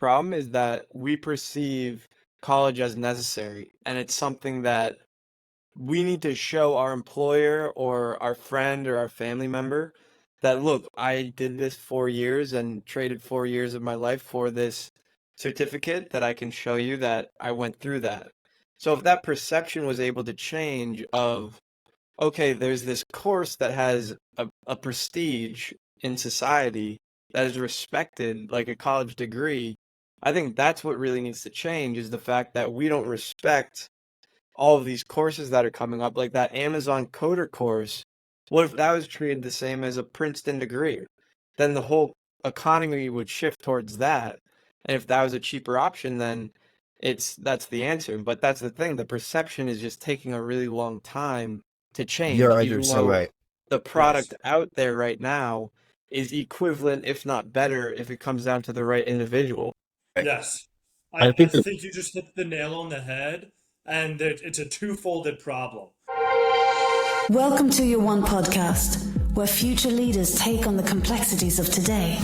problem is that we perceive college as necessary, and it's something that we need to show our employer or our friend or our family member that, look, I did this 4 years and traded 4 years of my life for this certificate that I can show you that I went through that. So if that perception was able to change of, okay, there's this course that has a prestige in society that is respected like a college degree, I think that's what really needs to change is the fact that we don't respect all of these courses that are coming up, like that Amazon coder course. What if that was treated the same as a Princeton degree? Then the whole economy would shift towards that. And if that was a cheaper option, then that's the answer. But that's the thing, the perception is just taking a really long time to change, You're even so though right. the Yes. product out there right now is equivalent, if not better, if it comes down to the right individual. Yes. I I think that think you just hit the nail on the head, and it's a two-folded problem. Welcome to Your One Podcast, where future leaders take on the complexities of today.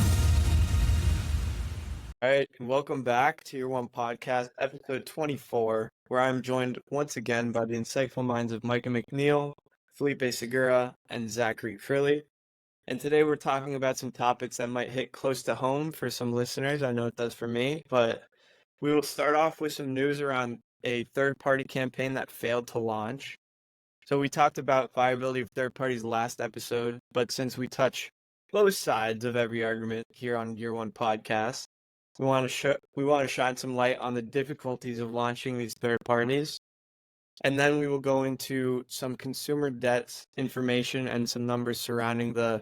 All right, welcome back to Your One Podcast, episode 24, where I'm joined once again by the insightful minds of Micah McNeil, Felipe Segura, and Zachary Frilly. And today we're talking about some topics that might hit close to home for some listeners. I know it does for me, but we will start off with some news around a third-party campaign that failed to launch. So we talked about viability of third parties last episode, but since we touch both sides of every argument here on Year One Podcast, we want to shine some light on the difficulties of launching these third parties, and then we will go into some consumer debts information and some numbers surrounding the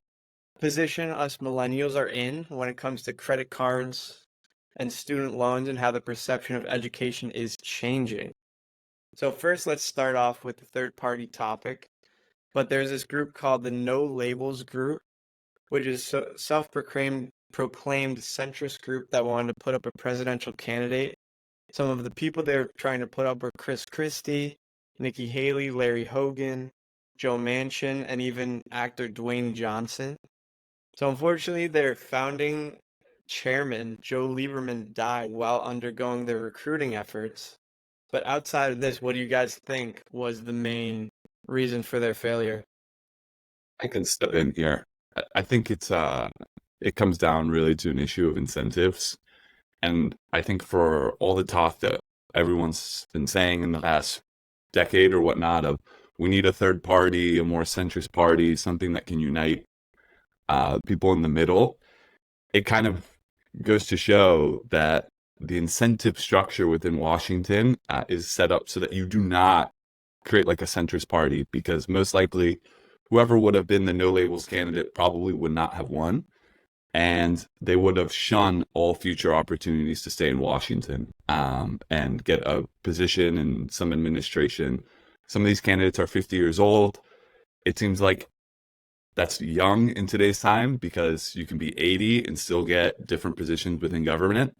position us millennials are in when it comes to credit cards and student loans and how the perception of education is changing. So first, let's start off with the third-party topic. But there's this group called the No Labels Group, which is a self-proclaimed centrist group that wanted to put up a presidential candidate. Some of the people they're trying to put up were Chris Christie, Nikki Haley, Larry Hogan, Joe Manchin, and even actor Dwayne Johnson. So unfortunately, their founding chairman, Joe Lieberman, died while undergoing their recruiting efforts. But outside of this, what do you guys think was the main reason for their failure? I can step in here. I think it comes down really to an issue of incentives. And I think for all the talk that everyone's been saying in the past decade or whatnot of we need a third party, a more centrist party, something that can unite people in the middle, it kind of goes to show that the incentive structure within Washington is set up so that you do not create like a centrist party, because most likely whoever would have been the no labels candidate probably would not have won, and they would have shunned all future opportunities to stay in Washington and get a position in some administration. Some of these candidates are 50 years old. It seems like that's young in today's time because you can be 80 and still get different positions within government.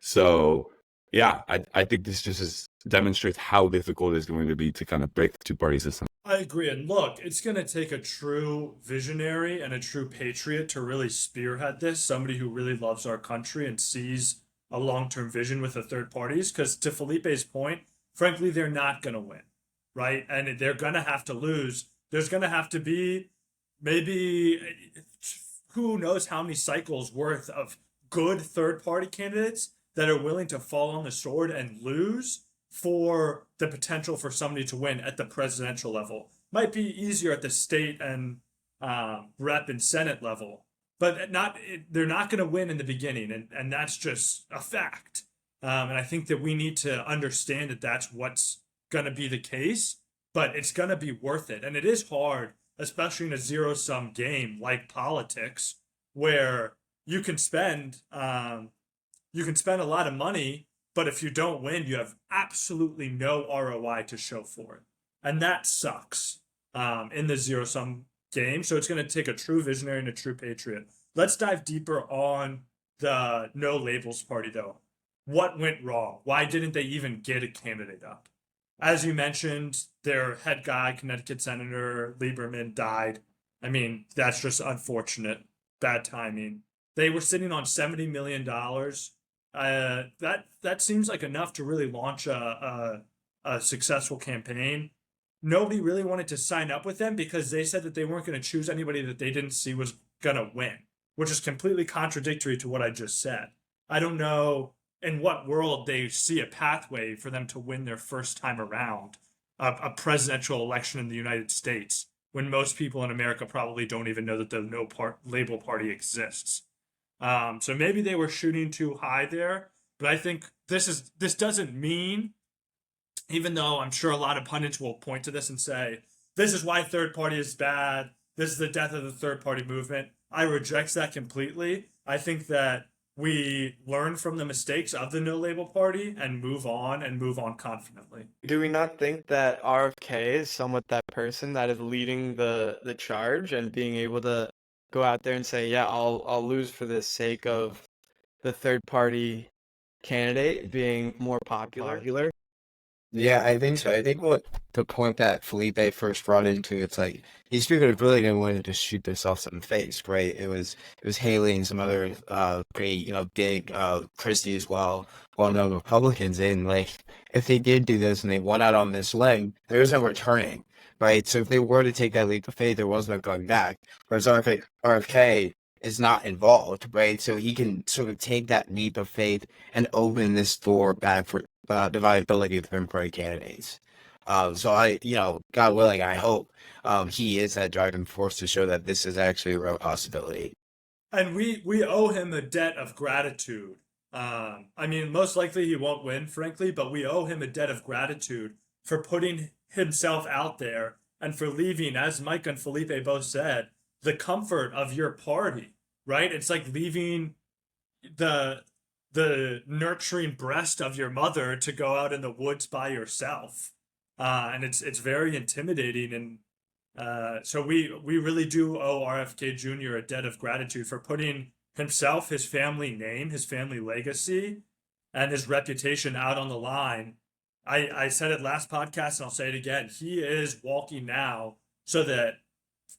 So yeah, I think this demonstrates how difficult it is going to be to kind of break the two-party system. I agree. And look, it's going to take a true visionary and a true patriot to really spearhead this, somebody who really loves our country and sees a long-term vision with the third parties. Because to Felipe's point, frankly, they're not going to win, right? And they're going to have to lose. There's going to have to be maybe who knows how many cycles worth of good third-party candidates that are willing to fall on the sword and lose for the potential for somebody to win at the presidential level. Might be easier at the state and rep and Senate level, but they're not going to win in the beginning, and that's just a fact. And I think that we need to understand that that's what's going to be the case, but it's going to be worth it. And it is hard, especially in a zero-sum game like politics, where you can spend a lot of money, but if you don't win, you have absolutely no ROI to show for it. And that sucks in the zero-sum game. So it's going to take a true visionary and a true patriot. Let's dive deeper on the no labels party, though. What went wrong? Why didn't they even get a candidate up? As you mentioned, their head guy, Connecticut Senator Lieberman, died. I mean, that's just unfortunate. Bad timing. They were sitting on $70 million That seems like enough to really launch a successful campaign. Nobody really wanted to sign up with them because they said that they weren't going to choose anybody that they didn't see was going to win, which is completely contradictory to what I just said. I don't know in what world they see a pathway for them to win their first time around a presidential election in the United States when most people in America probably don't even know that the Label Party exists. So maybe they were shooting too high there, but I think this doesn't mean, even though I'm sure a lot of pundits will point to this and say, this is why third party is bad. This is the death of the third party movement. I reject that completely. I think that we learn from the mistakes of the no label party and move on confidently. Do we not think that RFK is somewhat that person that is leading the charge and being able to go out there and say, yeah, I'll lose for the sake of the third party candidate being more popular? Yeah, I think so. I think what the point that Felipe first brought into it's like these people really didn't want to just shoot themselves in the face, right? It was Haley and some other great, big Christie as well-known Republicans, and like if they did do this and they won out on this leg, there is no returning, right? So if they were to take that leap of faith, there was no going back. Whereas RFK is not involved, right? So he can sort of take that leap of faith and open this door back for the viability of third party candidates. So God willing, I hope he is that driving force to show that this is actually a real possibility. And we owe him a debt of gratitude. I mean, most likely he won't win, frankly, but we owe him a debt of gratitude for putting himself out there and for leaving, as Mike and Felipe both said, the comfort of your party, right? It's like leaving the nurturing breast of your mother to go out in the woods by yourself. And it's very intimidating. And so we really do owe RFK Jr. a debt of gratitude for putting himself, his family name, his family legacy, and his reputation out on the line. I said it last podcast and I'll say it again. He is walking now so that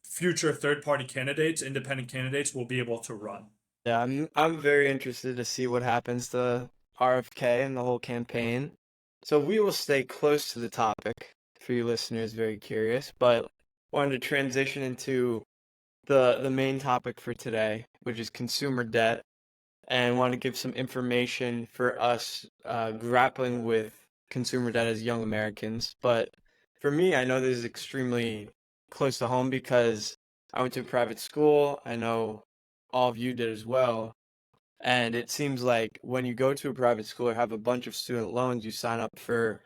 future third-party candidates, independent candidates, will be able to run. Yeah, I'm very interested to see what happens to RFK and the whole campaign. So we will stay close to the topic for you listeners, very curious, but wanted to transition into the main topic for today, which is consumer debt, and want to give some information for us grappling with consumer debt as young Americans. But for me, I know this is extremely close to home because I went to a private school. I know all of you did as well. And it seems like when you go to a private school or have a bunch of student loans, you sign up for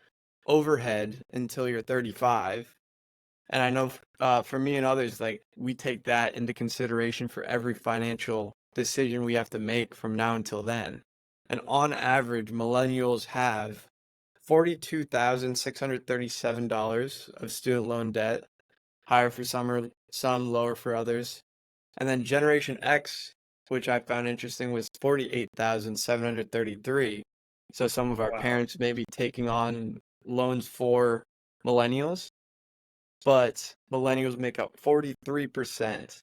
overhead until you're 35. And I know for me and others, like we take that into consideration for every financial decision we have to make from now until then. And on average, millennials have $42,637 of student loan debt, higher for some, lower for others. And then Generation X, which I found interesting, was 48,733. So some of our parents may be taking on loans for millennials, but millennials make up 43%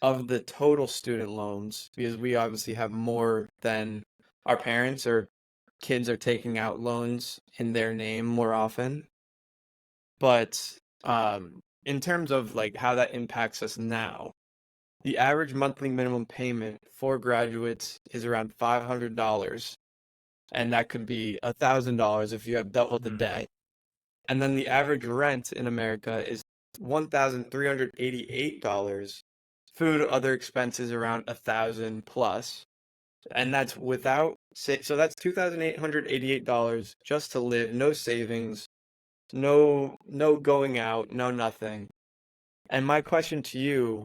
of the total student loans because we obviously have more than our parents, or kids are taking out loans in their name more often. But in terms of like how that impacts us now, the average monthly minimum payment for graduates is around $500, and that could be $1,000 if you have double the debt. And then the average rent in America is $1,388. Food, other expenses around $1,000 plus, and that's without so that's $2,888 just to live, no savings, no going out, no nothing. And my question to you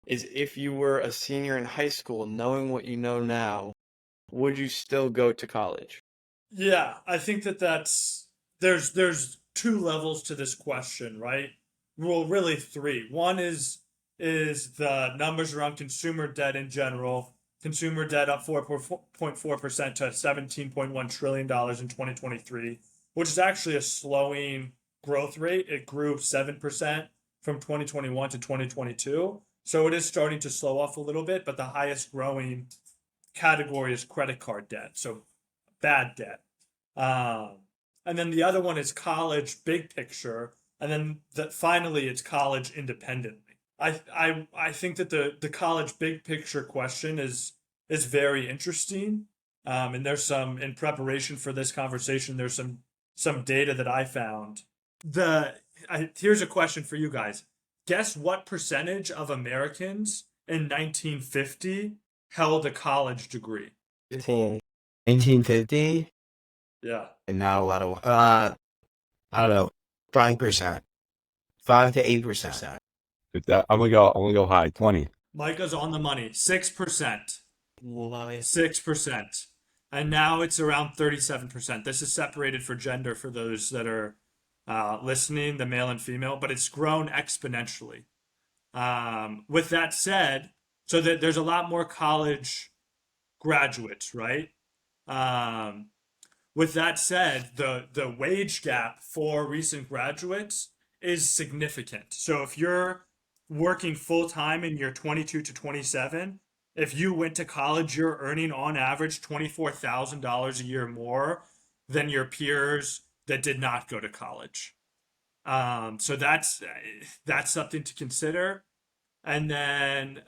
is, if you were a senior in high school, knowing what you know now, would you still go to college? Yeah, I think that's there's two levels to this question, right? Well, really three. One is the numbers around consumer debt in general. Consumer debt up 4.4% to $17.1 trillion in 2023, which is actually a slowing growth rate. It grew 7% from 2021 to 2022. So it is starting to slow off a little bit, but the highest growing category is credit card debt. So bad debt. And then the other one is college big picture, and then finally it's college independently. I think that the college big picture question is very interesting. And there's some in preparation for this conversation. There's some data that I found. Here's a question for you guys. Guess what percentage of Americans in 1950 held a college degree? 1950, Yeah. and not a lot of I don't know, 5%, 5 to 8%. I'm gonna go high, 20. Micah's on the money. 6%. Love it. 6%. And now it's around 37%. This is separated for gender for those that are listening, the male and female, but it's grown exponentially. With that said, so that there's a lot more college graduates, right? With that said, the wage gap for recent graduates is significant. So if you're working full time and you're 22 to 27, if you went to college, you're earning on average $24,000 a year more than your peers that did not go to college. So that's something to consider. And then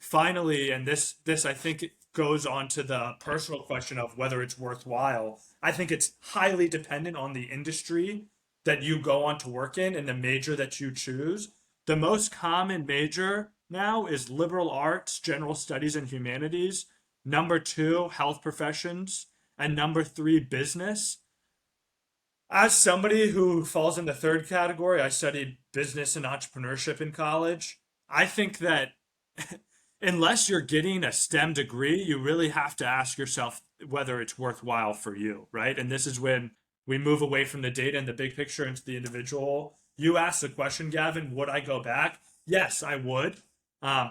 finally, and this I think goes on to the personal question of whether it's worthwhile. I think it's highly dependent on the industry that you go on to work in and the major that you choose. The most common major now is liberal arts, general studies, and humanities. Number 2, health professions. And number 3, business. As somebody who falls in the third category, I studied business and entrepreneurship in college. I think that unless you're getting a STEM degree, you really have to ask yourself whether it's worthwhile for you, right? And this is when we move away from the data and the big picture into the individual. You asked the question, Gavin, would I go back? Yes, I would,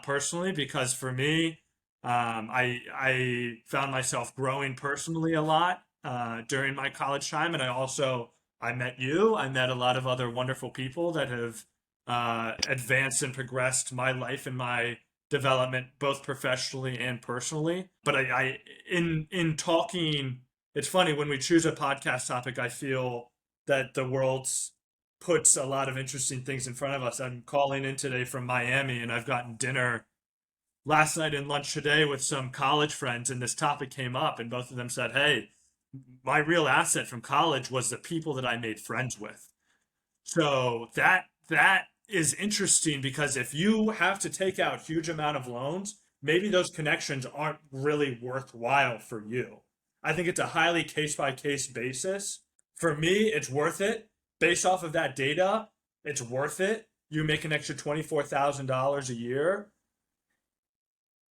personally, because for me, I found myself growing personally a lot during my college time, and I met you. I met a lot of other wonderful people that have advanced and progressed my life and my development, both professionally and personally. But in talking, it's funny when we choose a podcast topic, I feel that the world puts a lot of interesting things in front of us. I'm calling in today from Miami, and I've gotten dinner last night and lunch today with some college friends, and this topic came up, and both of them said, hey, my real asset from college was the people that I made friends with. So that is interesting, because if you have to take out huge amount of loans, maybe those connections aren't really worthwhile for you. I think it's a highly case by case basis. For me, it's worth it. Based off of that data, it's worth it. You make an extra $24,000 a year,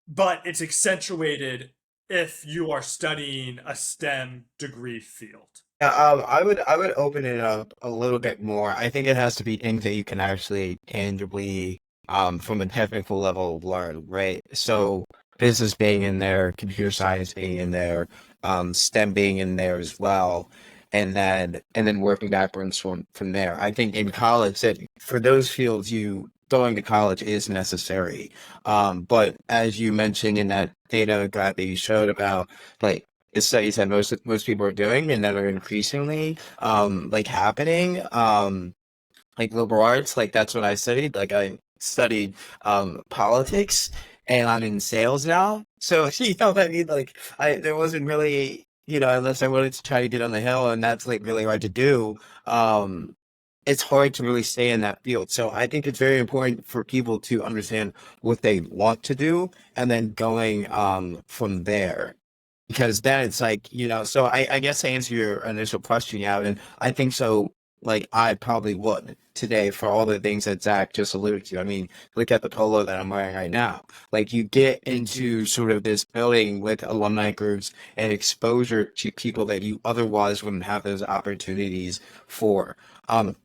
but it's accentuated if you are studying a STEM degree field. Yeah, I would open it up a little bit more. I think it has to be things that you can actually tangibly, from a technical level, learn, right? So business being in there, computer science being in there, STEM being in there as well, and then working backwards from there. I think in college, that for those fields, going to college is necessary. But as you mentioned in that data graph that you showed about, like, the studies that most people are doing and that are increasingly like happening, like liberal arts, like that's what I studied. Like I studied politics, and I'm in sales now. So you know what I mean? Like there wasn't really, unless I wanted to try to get on the hill, and that's like really hard to do. It's hard to really stay in that field. So I think it's very important for people to understand what they want to do and then going from there. Because then it's like, so I guess to answer your initial question, yeah, and I think so, like, I probably would today for all the things that Zach just alluded to. I mean, look at the polo that I'm wearing right now. Like, you get into sort of this building with alumni groups and exposure to people that you otherwise wouldn't have those opportunities for.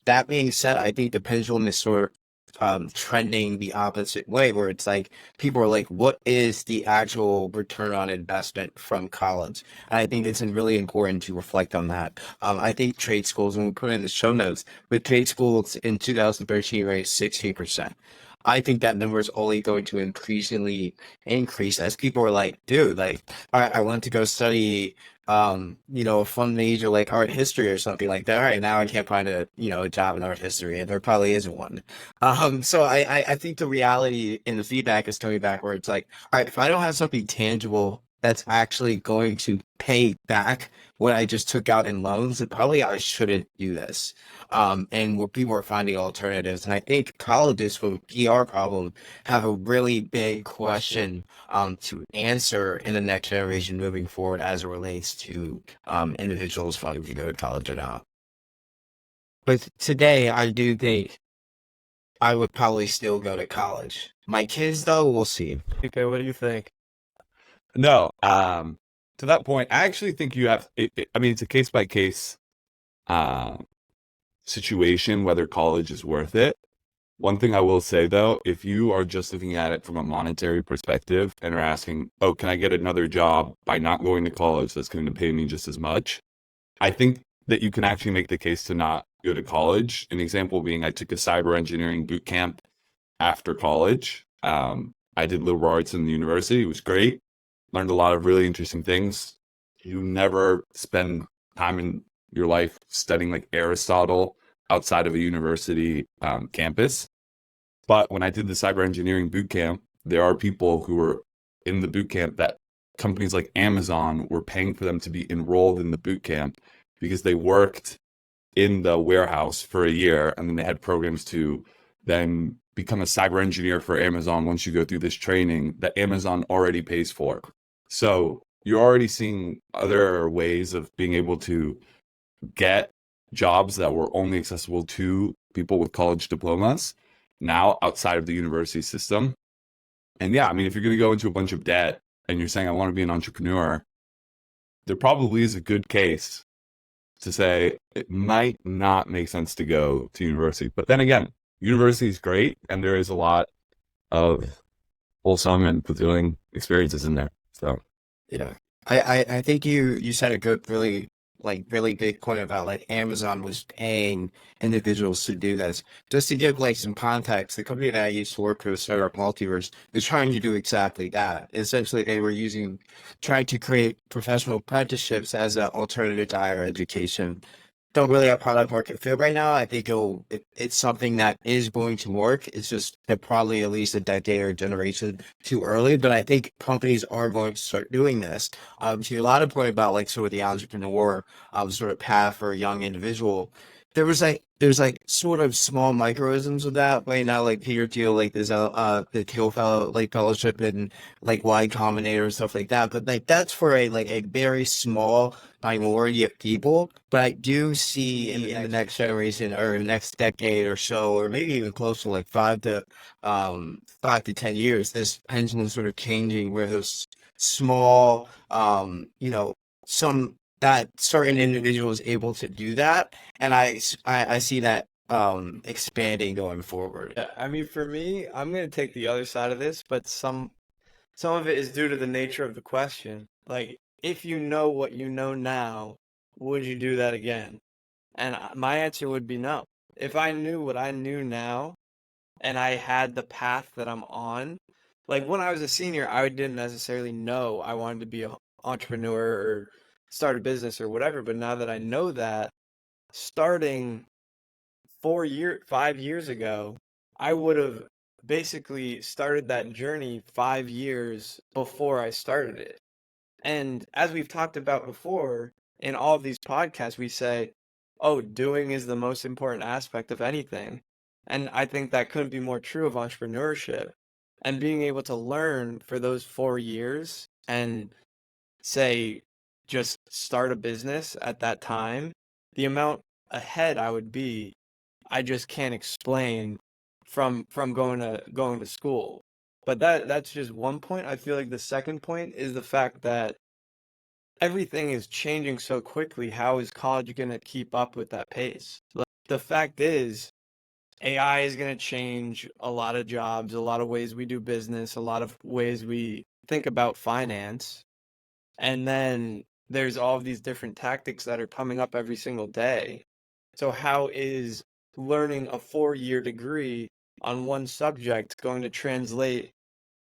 That being said, I think the pendulum is sort of trending the opposite way, where it's like people are like, what is the actual return on investment from college? And I think it's really important to reflect on that. I think trade schools, and we put it in the show notes, but trade schools in 2013 raised 16%. I think that number is only going to increasingly increase as people are like, dude, like, I want to go study, a fun major like art history or something like that. All right, now I can't find a job in art history, and there probably isn't one. So I think the reality in the feedback is coming back where it's like, all right, if I don't have something tangible that's actually going to pay back what I just took out in loans, then probably I shouldn't do this. And where people are finding alternatives. And I think colleges for the PR problem have a really big question to answer in the next generation moving forward as it relates to individuals wanting to go to college or not. But today, I do think I would probably still go to college. My kids, though, we'll see. Okay, what do you think? No, to that point, I actually think you have. I mean, it's a case by case situation whether college is worth it. One thing I will say though, if you are just looking at it from a monetary perspective and are asking, oh, can I get another job by not going to college that's going to pay me just as much? I think that you can actually make the case to not go to college. An example being, I took a cyber engineering boot camp after college. I did liberal arts in the university. It was great. Learned a lot of really interesting things. You never spend time in your life studying like Aristotle outside of a university campus. But when I did the cyber engineering boot camp, there are people who were in the boot camp that companies like Amazon were paying for them to be enrolled in the boot camp because they worked in the warehouse for a year, and then they had programs to then become a cyber engineer for Amazon once you go through this training that Amazon already pays for. So you're already seeing other ways of being able to get jobs that were only accessible to people with college diplomas now outside of the university system. And yeah, I mean, if you're going to go into a bunch of debt and you're saying, I want to be an entrepreneur, there probably is a good case to say it might not make sense to go to university. But then again, university is great, and there is a lot of wholesome and fulfilling experiences in there. So Yeah. I think you said a good, really big point about like Amazon was paying individuals to do this. Just to give like some context, the company that I used to work with, Startup Multiverse, is trying to do exactly that. Essentially, they were trying to create professional apprenticeships as an alternative to higher education. Don't really have product market fit right now. I think it's something that is going to work. It's just probably at least a decade or generation too early. But I think companies are going to start doing this. To a lot of point about like sort of the entrepreneur sort of path for a young individual. There's like sort of small microisms of that right now, like Peter Thiel, like there's the Thiel fellow like fellowship and like Y Combinator and stuff like that. But like that's for a very small minority of people. But I do see in the next generation or the next decade or so, or maybe even close to like 5 to 10 years, this pendulum sort of changing where those small some that certain individual is able to do that, and I see that expanding going forward. Yeah, I mean, for me, I'm gonna take the other side of this, but some of it is due to the nature of the question. Like, if you know what you know now, would you do that again? And my answer would be no. If I knew what I knew now and I had the path that I'm on, like when I was a senior, I didn't necessarily know I wanted to be an entrepreneur or start a business or whatever. But now that I know that, starting 5 years ago, I would have basically started that journey 5 years before I started it. And as we've talked about before, in all of these podcasts, we say, oh, doing is the most important aspect of anything. And I think that couldn't be more true of entrepreneurship. And being able to learn for those 4 years and say, just start a business at that time, the amount ahead I would be, I just can't explain from going to school. But that's just one point. I feel like the second point is the fact that everything is changing so quickly. How is college going to keep up with that pace? Like, the fact is, AI is going to change a lot of jobs, a lot of ways we do business, a lot of ways we think about finance. And then there's all of these different tactics that are coming up every single day. So how is learning a 4-year degree on one subject going to translate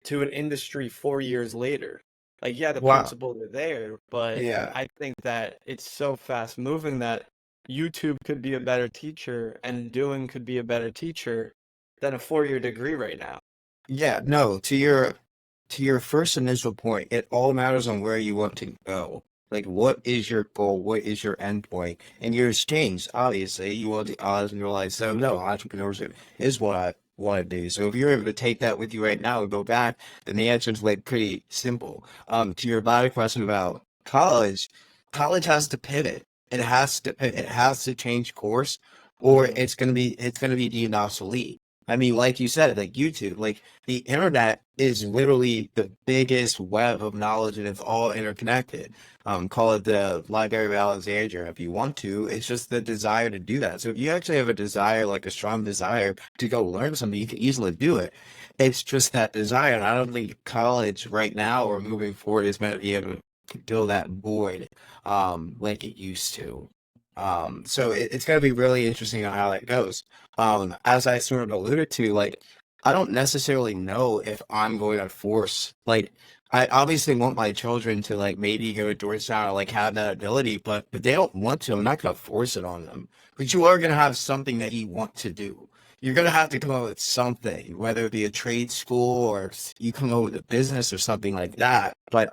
to an industry 4 years later? Like, yeah, the Wow. principles are there, but Yeah. I think that it's so fast moving that YouTube could be a better teacher and doing could be a better teacher than a 4 year degree right now. Yeah, no, to your first initial point, it all matters on where you want to go. Like, what is your goal? What is your end point? And yours changed, obviously. You want the odds and realize, so no, entrepreneurship is what I want to do. So if you're able to take that with you right now and go back, then the answer is like pretty simple. To your latter question about college, college has to pivot. It has to change course, or it's gonna be deemed obsolete. I mean, like you said, like YouTube, like the internet is literally the biggest web of knowledge and it's all interconnected. Call it the Library of Alexandria if you want to. It's just the desire to do that. So if you actually have a desire, like a strong desire to go learn something, you can easily do it. It's just that desire. And I don't think college right now or moving forward is meant to be able to fill that void like it used to. So it's going to be really interesting on how that goes. As I sort of alluded to, like, I don't necessarily know if I'm going to force, like, I obviously want my children to, like, maybe go to Georgetown or, like, have that ability, but if they don't want to, I'm not going to force it on them. But you are going to have something that you want to do. You're going to have to come up with something, whether it be a trade school or you come up with a business or something like that. But,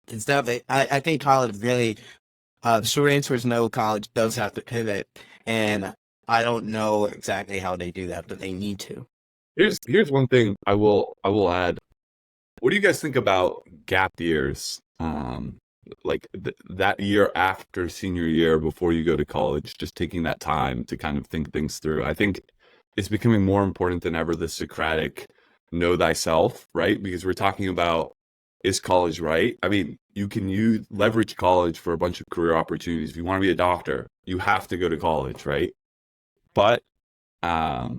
it's definitely, I think college really, the short answer is no, college does have to pivot. And I don't know exactly how they do that, but they need to. Here's one thing I will add. What do you guys think about gap years? Like that year after senior year before you go to college, just taking that time to kind of think things through. I think it's becoming more important than ever, the Socratic know thyself, right? Because we're talking about, is college right? I mean, you can use leverage college for a bunch of career opportunities. If you want to be a doctor, you have to go to college, right? But I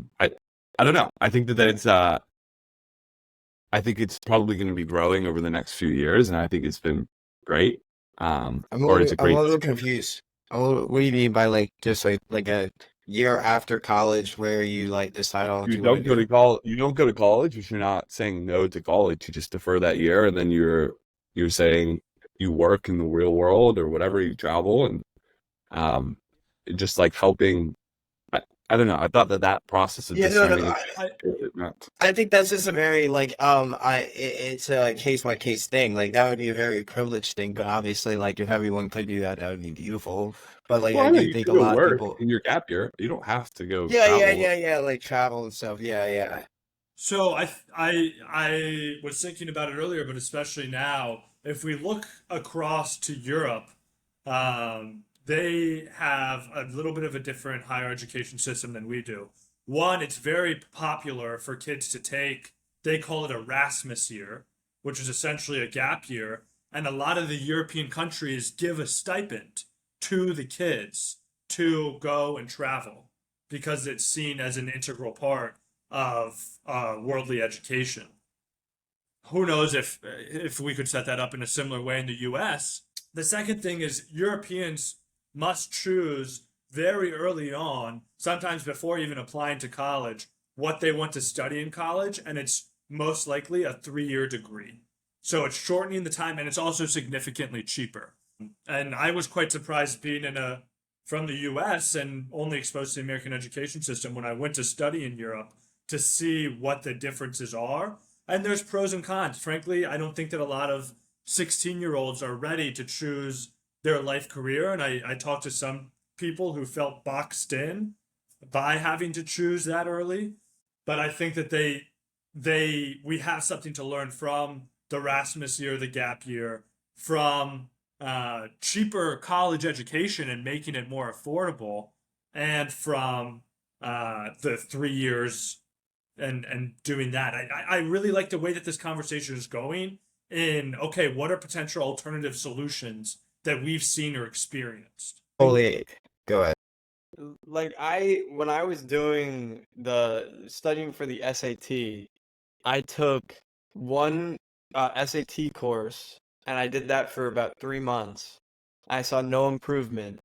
don't know. I think that it's I think it's probably going to be growing over the next few years, and I think it's been great. Or it's a I'm great. a little confused. What do you mean by like just like a year after college where you like decide on what You you want don't to go to do? college. You don't go to college if you're not saying no to college. You just defer that year, and then you're saying you work in the real world or whatever. You travel and um, just like helping. I don't know. I thought that process of Yeah, no, no. discerning is I nuts. I think that's just a very like it's a case by case thing. Like that would be a very privileged thing, but obviously like if everyone could do that, that would be beautiful. But like Well, I I know do you think can a go lot of work people. in your gap year. You don't have to go Yeah, yeah, travel. yeah, yeah. Like travel and stuff. Yeah, yeah. So I was thinking about it earlier, but especially now, if we look across to Europe, they have a little bit of a different higher education system than we do. One, it's very popular for kids to take, they call it Erasmus year, which is essentially a gap year. And a lot of the European countries give a stipend to the kids to go and travel because it's seen as an integral part of worldly education. Who knows if we could set that up in a similar way in the U.S. The second thing is Europeans must choose very early on, sometimes before even applying to college, what they want to study in college, and it's most likely a 3 year degree. So it's shortening the time, and it's also significantly cheaper. And I was quite surprised being in a from the US and only exposed to the American education system when I went to study in Europe to see what the differences are. And there's pros and cons. Frankly, I don't think that a lot of 16-year-olds are ready to choose their life career. And I talked to some people who felt boxed in by having to choose that early. But I think that we have something to learn from the Erasmus year, the gap year, from cheaper college education and making it more affordable, and from the 3 years and doing that. I really like the way that this conversation is going. In okay, what are potential alternative solutions that we've seen or experienced? Holy, go ahead. Like when I was doing the studying for the SAT, I took one SAT course and I did that for about 3 months. I saw no improvement.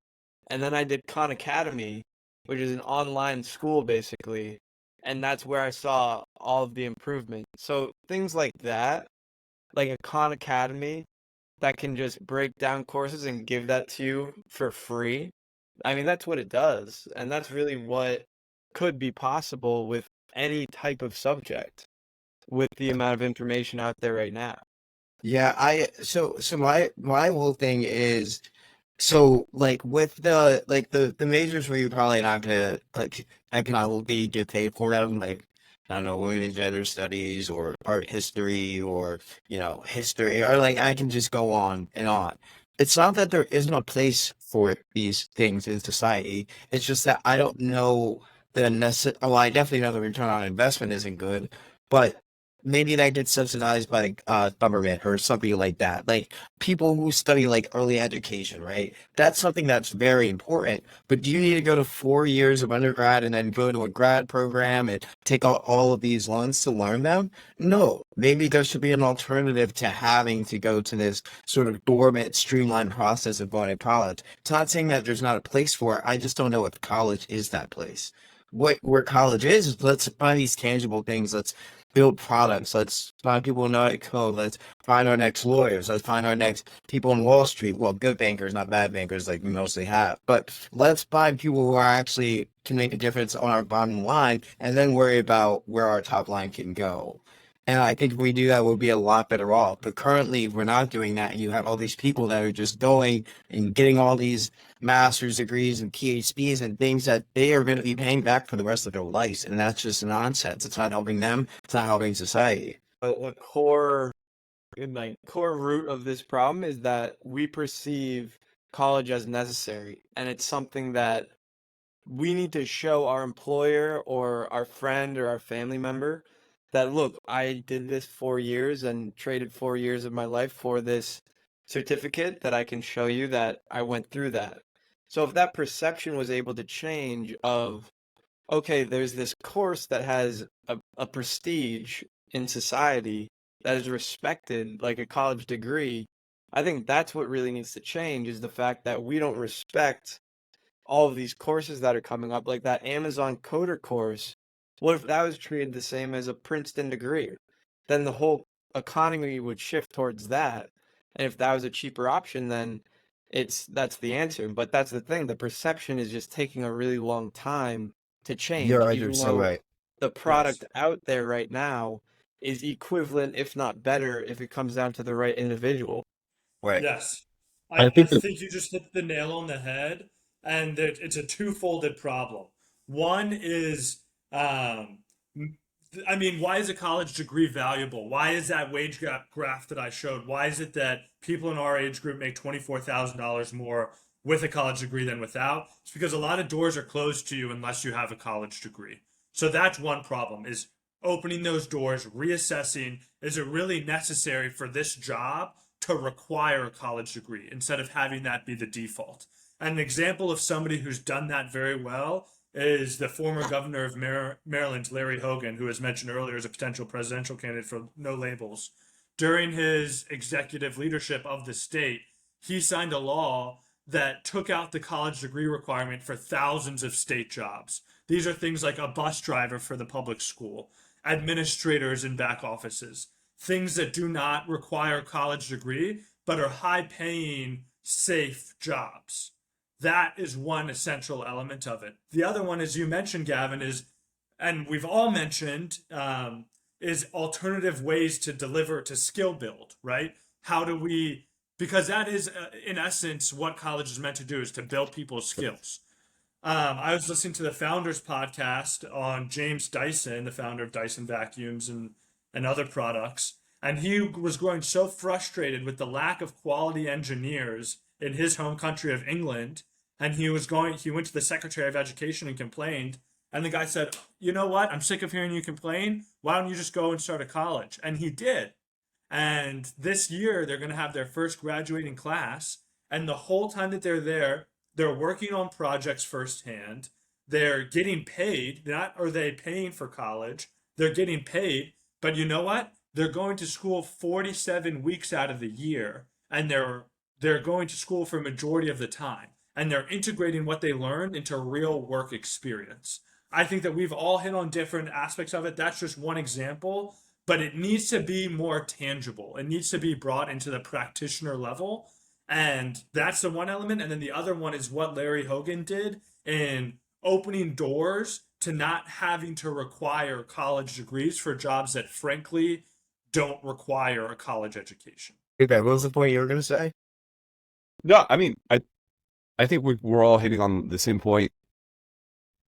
And then I did Khan Academy, which is an online school basically. and that's where I saw all of the improvement. So things like that, like a Khan Academy that can just break down courses and give that to you for free. I mean, that's what it does, and that's really what could be possible with any type of subject with the amount of information out there right now. Yeah, so my whole thing is, so like with the majors where you're probably not gonna like economically get paid for them, like I don't know, women and gender studies or art history or history, or like I can just go on and on. It's not that there isn't a place for these things in society. It's just that I don't know well, I definitely know the return on investment isn't good, but maybe that gets subsidized by government or something like that. Like people who study like early education, right? That's something that's very important. But do you need to go to 4 years of undergrad and then go to a grad program and take out all of these loans to learn them? No. Maybe there should be an alternative to having to go to this sort of dormant, streamlined process of going to college. It's not saying that there's not a place for it. I just don't know if college is that place. Where college is let's find these tangible things. Let's build products. Let's find people who know how to code. Let's find our next lawyers. Let's find our next people on Wall Street. Well, good bankers, not bad bankers like we mostly have. But let's find people who are actually can make a difference on our bottom line and then worry about where our top line can go. And I think if we do that, we'll be a lot better off. But currently, we're not doing that. You have all these people that are just going and getting all these master's degrees and PhDs and things that they are going to be paying back for the rest of their lives. And that's just nonsense. It's not helping them. It's not helping society. A core root of this problem is that we perceive college as necessary, and it's something that we need to show our employer or our friend or our family member that, look, I did this 4 years and traded 4 years of my life for this certificate that I can show you that I went through that. So if that perception was able to change of, okay, there's this course that has a prestige in society that is respected like a college degree, I think that's what really needs to change is the fact that we don't respect all of these courses that are coming up, like that Amazon coder course. What if that was treated the same as a Princeton degree? Then the whole economy would shift towards that. And if that was a cheaper option, then that's the answer. But that's the thing, the perception is just taking a really long time to change, You're even so though right. the Yes. product out there right now is equivalent, if not better, if it comes down to the right individual. Right. Yes. I I think that think you just hit the nail on the head, and it's a two-folded problem. One is, um, I mean, why is a college degree valuable? Why is that wage gap graph that I showed? Why is it that people in our age group make $24,000 more with a college degree than without? It's because a lot of doors are closed to you unless you have a college degree. So that's one problem, is opening those doors, reassessing, is it really necessary for this job to require a college degree instead of having that be the default? And an example of somebody who's done that very well is the former governor of Maryland, Larry Hogan, who was mentioned earlier as a potential presidential candidate for No Labels. During his executive leadership of the state, he signed a law that took out the college degree requirement for thousands of state jobs. These are things like a bus driver for the public school, administrators in back offices, things that do not require a college degree but are high paying, safe jobs. That is one essential element of it. The other one, as you mentioned, Gavin, is, and we've all mentioned, is alternative ways to deliver, to skill build, right? How do we, because that is, in essence, what college is meant to do, is to build people's skills. I was listening to the Founders podcast on James Dyson, the founder of Dyson Vacuums and other products. And he was growing so frustrated with the lack of quality engineers in his home country of England. And he went to the Secretary of Education and complained. And the guy said, you know what? I'm sick of hearing you complain. Why don't you just go and start a college? And he did. And this year, they're going to have their first graduating class. And the whole time that they're there, they're working on projects firsthand. They're getting paid. Not are they paying for college? They're getting paid. But you know what? They're going to school 47 weeks out of the year, and they're going to school for a majority of the time. And they're integrating what they learned into real work experience. I think that we've all hit on different aspects of it. That's just one example, but it needs to be more tangible. It needs to be brought into the practitioner level. And that's the one element. And then the other one is what Larry Hogan did in opening doors to not having to require college degrees for jobs that frankly don't require a college education. Okay, what was the point you were going to say? No, I mean, I think we're all hitting on the same point.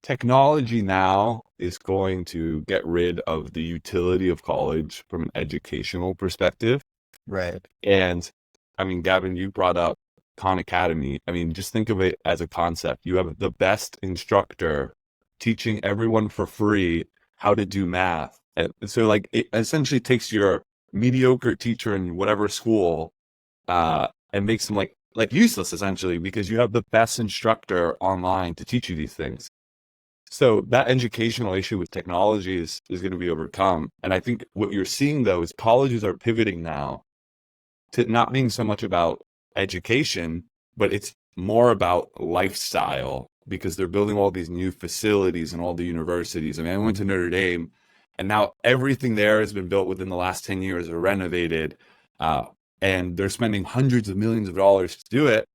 Technology now is going to get rid of the utility of college from an educational perspective. Right. And I mean, Gavin, you brought up Khan Academy. I mean, just think of it as a concept. You have the best instructor teaching everyone for free how to do math. And so like it essentially takes your mediocre teacher in whatever school and makes them like useless essentially because you have the best instructor online to teach you these things. So that educational issue with technology is going to be overcome. And I think what you're seeing though is colleges are pivoting now to not being so much about education, but it's more about lifestyle because they're building all these new facilities and all the universities. I mean, I went to Notre Dame and now everything there has been built within the last 10 years or renovated. And they're spending hundreds of millions of dollars to do it,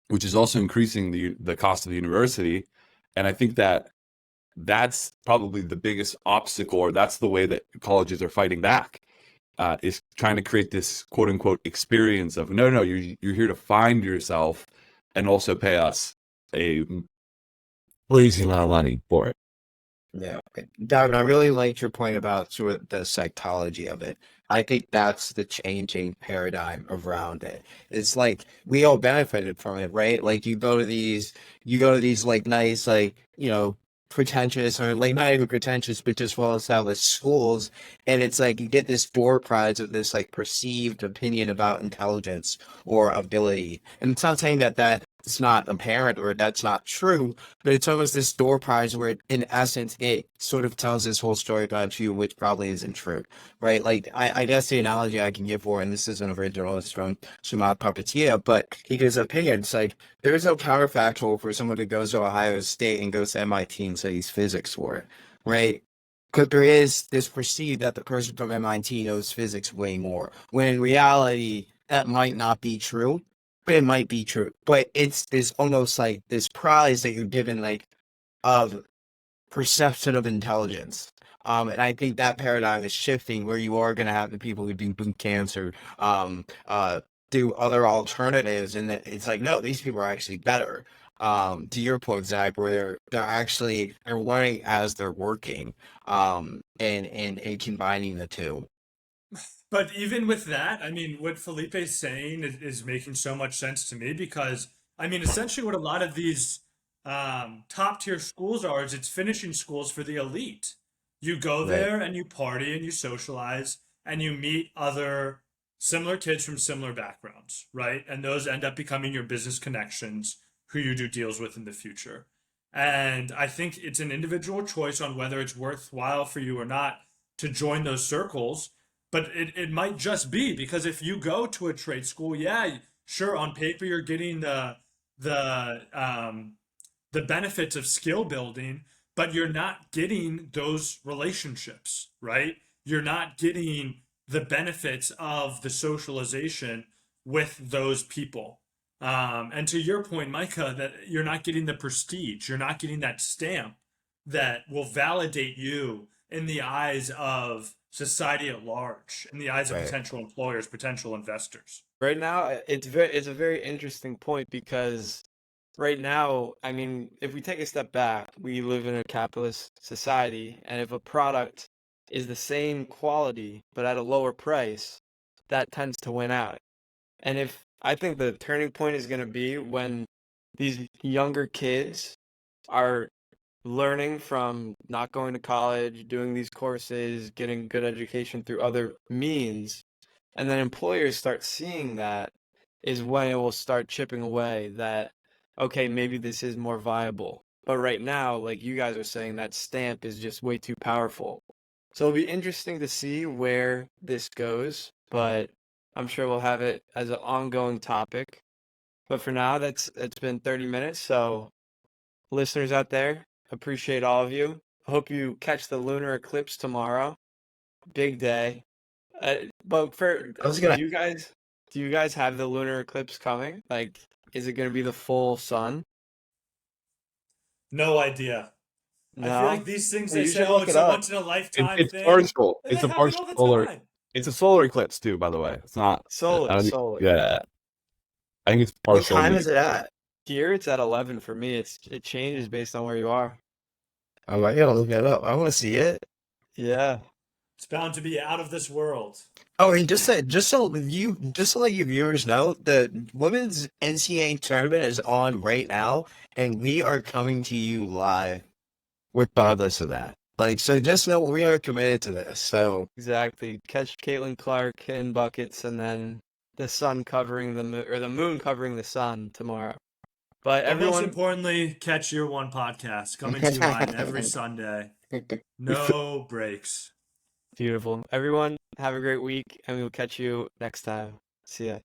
which is also increasing the cost of the university. And I think that that's probably the biggest obstacle, or that's the way that colleges are fighting back, is trying to create this quote unquote experience of no, you're here to find yourself and also pay us a crazy amount of money for it. Yeah. Okay. Darren, I really liked your point about sort of the psychology of it. I think that's the changing paradigm around it. It's like we all benefited from it, right? Like you go to these like nice, like, pretentious or like not even pretentious, but just well established schools. And it's like you get this door prize of this like perceived opinion about intelligence or ability. And it's not saying that that's not apparent or that's not true, but it's almost this door prize where, in essence, it sort of tells this whole story about you, which probably isn't true, right? Like, I guess the analogy I can give for, and this isn't original, it's from Shamat Papatia, but he gives opinions. Like, there's no counterfactual for someone who goes to Ohio State and goes to MIT and studies physics for it, right? Because there is this perceived that the person from MIT knows physics way more, when in reality, that might not be true. But it might be true. But it's almost like this prize that you're given, like, of perception of intelligence. And I think that paradigm is shifting where you are going to have the people who do boot camps or do other alternatives. And it's like, no, these people are actually better. To your point, Zach, where they're learning as they're working, and combining the two. But even with that, I mean, what Felipe's saying is making so much sense to me because, I mean, essentially what a lot of these top tier schools are is it's finishing schools for the elite. You go Right. there and you party and you socialize and you meet other similar kids from similar backgrounds, right? And those end up becoming your business connections who you do deals with in the future. And I think it's an individual choice on whether it's worthwhile for you or not to join those circles, but it might just be because if you go to a trade school, yeah, sure, on paper you're getting the the benefits of skill building, but you're not getting those relationships, right? You're not getting the benefits of the socialization with those people. And to your point, Micah, that you're not getting the prestige, you're not getting that stamp that will validate you in the eyes of society at large, in the eyes of Right. potential employers, potential investors. Right now, it's a very interesting point because right now, I mean, if we take a step back, we live in a capitalist society, and if a product is the same quality but at a lower price, that tends to win out. And if I think the turning point is going to be when these younger kids are learning from not going to college, doing these courses, getting good education through other means, and then employers start seeing that is when it will start chipping away that, okay, maybe this is more viable. But right now, like you guys are saying, that stamp is just way too powerful. So it'll be interesting to see where this goes, but I'm sure we'll have it as an ongoing topic. But for now, it's been 30 minutes. So listeners out there, Appreciate all of you. Hope you catch the lunar eclipse tomorrow. Big day. But for I was gonna. do you guys have the lunar eclipse coming? Like, is it going to be the full sun? No idea. I feel No? like these things Well, they you say, should oh, look it's it a up. once in a lifetime It's thing. partial. And It's they a happen partial all the solar. time. It's a solar eclipse too, by the way. It's not. Solar, I don't, solar. yeah, I think it's What partial. time is it at? Here it's at 11 for me. It changes based on where you are. Oh, I gotta look that up. I want to see it. Yeah. It's bound to be out of this world. Oh, and just so let you viewers know, the women's NCAA tournament is on right now, and we are coming to you live, regardless of that. Like, so just know we are committed to this. So Exactly. Catch Caitlin Clark hitting buckets and then the sun covering the moon, or the moon covering the sun tomorrow. But But most everyone, importantly, catch Year One podcast coming to you live every Sunday. No breaks. beautiful. Everyone, have a great week, and we will catch you next time. See ya.